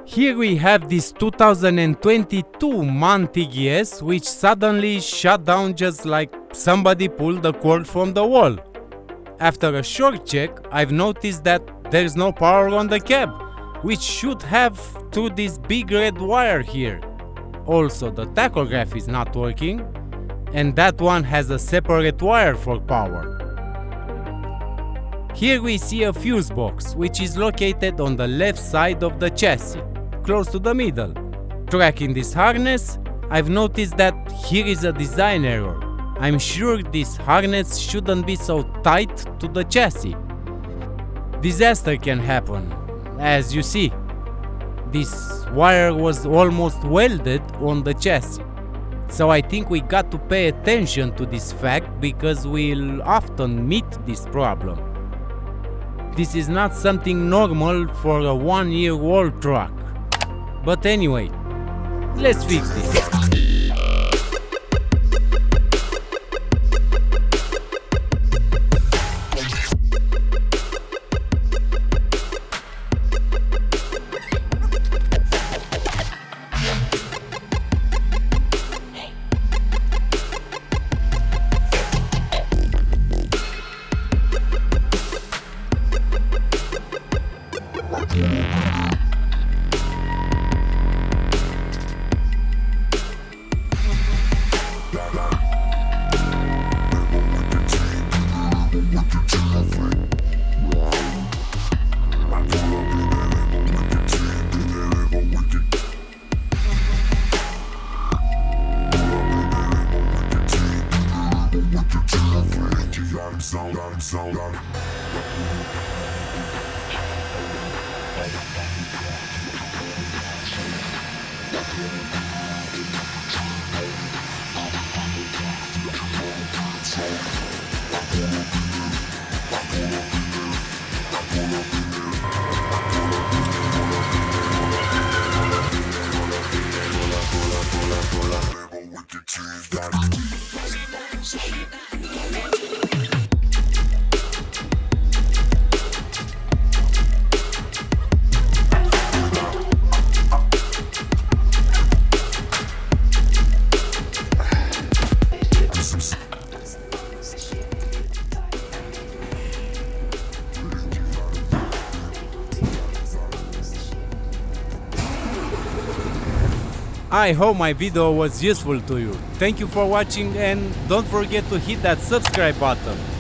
Here we have this 2022 Man Tgs, which suddenly shut down just like somebody pulled the cord from the wall. After a short check, I've noticed that there's no power on the cab, which should have through this big red wire here. Also, the tachograph is not working, and that one has a separate wire for power. Here we see a fuse box, which is located on the left side of the chassis, close to the middle. Tracking this harness, I've noticed that here is a design error. I'm sure this harness shouldn't be so tight to the chassis. Disaster can happen, as you see. This wire was almost welded on the chassis. So I think we got to pay attention to this fact because we'll often meet this problem. This is not something normal for a 1-year-old truck. But anyway, let's fix this. I hope my video was useful to you. Thank you for watching and don't forget to hit that subscribe button.